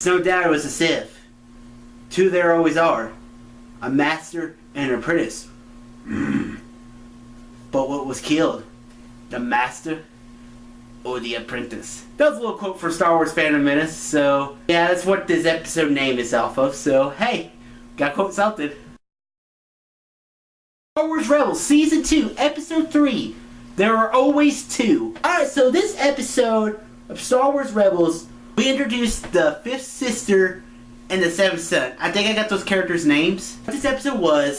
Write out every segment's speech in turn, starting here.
No doubt it was a Sith. Two there always are. A master and an apprentice. But what was killed? The master or the apprentice? That was a little quote for Star Wars Phantom Menace, so yeah, that's what this episode name is off of, so hey, gotta quote something. Star Wars Rebels Season 2, Episode 3. There are always two. Alright, so this episode of Star Wars Rebels, we introduced the fifth sister and the seventh son. I think I got those characters' names. What this episode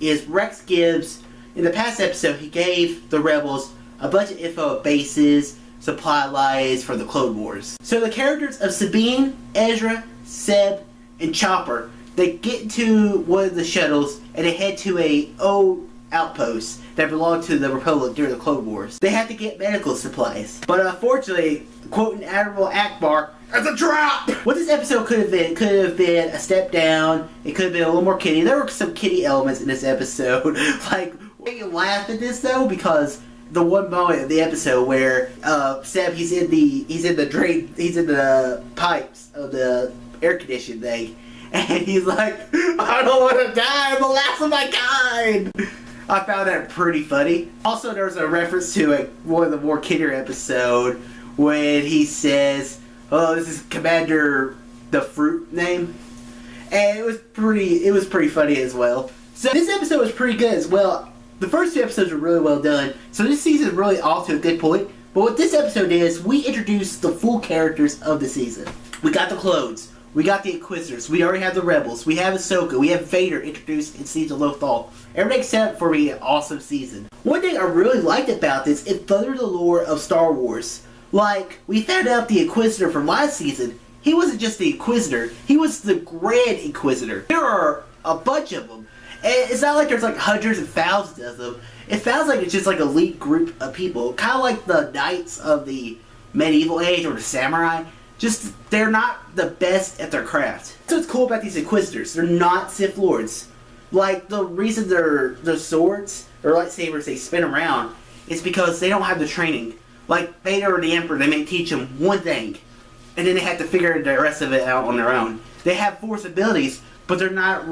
is Rex gives, in the past episode, he gave the Rebels a bunch of info of bases, supply lines for the Clone Wars. So the characters of Sabine, Ezra, Seb, and Chopper, they get into one of the shuttles and they head to a old outpost that belonged to the Republic during the Clone Wars. They have to get medical supplies. But unfortunately, quoting Admiral Akbar, "It's a trap!" What this episode could have been a step down. It could have been a little more kiddie. There were some kiddie elements in this episode. Like, we can laugh at this though, because the one moment of the episode where Seb he's in the pipes of the air conditioning thing, and he's like, "I don't want to die. I'm the last of my kind." I found that pretty funny. Also, there's a reference to one of the more kidder episode when he says, "Oh, this is Commander the Fruit name," and it was pretty funny as well. So this episode was pretty good as well. The first two episodes were really well done, so this season is really off to a good point. But what this episode is, we introduced the full characters of the season. We got the clones, we got the Inquisitors, we already have the Rebels, we have Ahsoka, we have Vader introduced in Season Lothal. Everything set up for me an awesome season. One thing I really liked about this, it furthered the lore of Star Wars. Like, we found out the Inquisitor from last season, he wasn't just the Inquisitor, he was the Grand Inquisitor. There are a bunch of them. And it's not like there's like hundreds and thousands of them. It sounds like it's just like an elite group of people. Kind of like the knights of the medieval age or the samurai. Just, they're not the best at their craft. So what's cool about these Inquisitors, they're not Sith Lords. Like, the reason their swords or lightsabers they spin around is because they don't have the training. Like Vader or the Emperor, they may teach them one thing, and then they have to figure the rest of it out on their own. They have force abilities, but they're not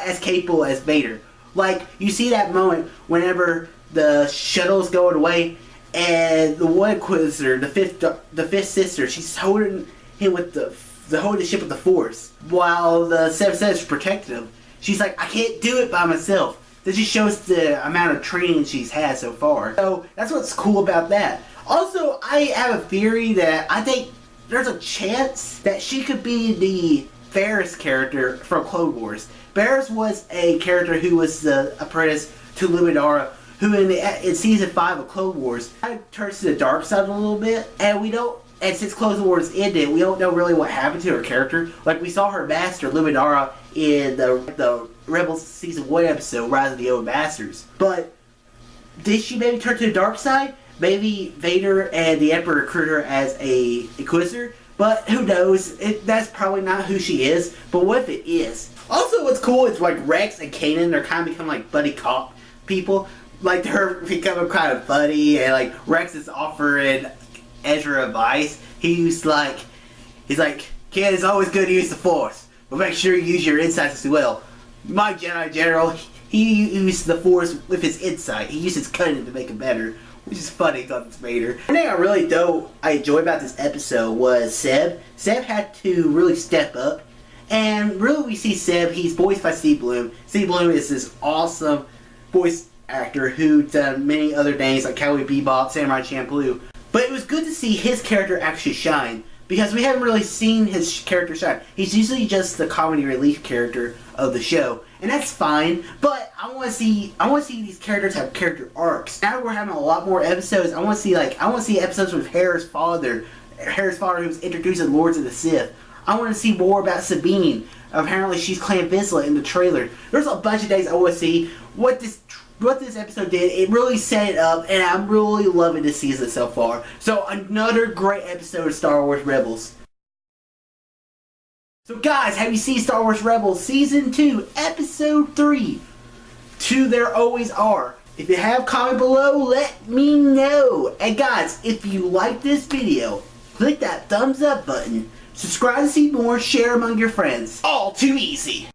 as capable as Vader. Like, you see that moment whenever the shuttle's going away, and the one Inquisitor, the fifth sister, she's holding him with holding the ship with the Force, while the seventh sister protecting him. She's like, "I can't do it by myself." That just shows the amount of training she's had so far. So that's what's cool about that. Also, I have a theory that I think there's a chance that she could be the Ferris character from Clone Wars. Ferris was a character who was the apprentice to Luminara, who in Season 5 of Clone Wars kind of turns to the dark side a little bit, and since Clone Wars ended, we don't know really what happened to her character. Like, we saw her master, Luminara, in the Rebels Season 1 episode, Rise of the Old Masters. But did she maybe turn to the dark side? Maybe Vader and the Emperor recruit her as a Inquisitor? But who knows? That's probably not who she is. But what if it is? Also, what's cool is like Rex and Kanan, they're kind of becoming like buddy cop people. Like, they're becoming kind of buddy, and like Rex is offering Ezra advice. He's like, "Kid, it's always good to use the Force, but make sure you use your insights as well. My Jedi General, he uses the Force with his insight. He uses cunning to make it better," which is funny because it's Vader. One thing I enjoy about this episode was Seb. Seb had to really step up, and really we see Seb. He's voiced by Steve Bloom. Steve Bloom is this awesome voice actor who done many other things like Cowboy Bebop, Samurai Champloo. But it was good to see his character actually shine, because we haven't really seen his character shine. He's usually just the comedy relief character of the show, and that's fine. But I want to see these characters have character arcs. Now that we're having a lot more episodes, I want to see episodes with Hera's father who's introducing Lords of the Sith. I want to see more about Sabine. Apparently, she's Clan Vizsla in the trailer. There's a bunch of things I want to see. What this episode did, it really set it up, and I'm really loving this season so far. So another great episode of Star Wars Rebels. So guys, have you seen Star Wars Rebels Season 2, Episode 3? Two there always are. If you have, comment below, let me know. And guys, if you like this video, click that thumbs up button. Subscribe to see more, share among your friends. All too easy.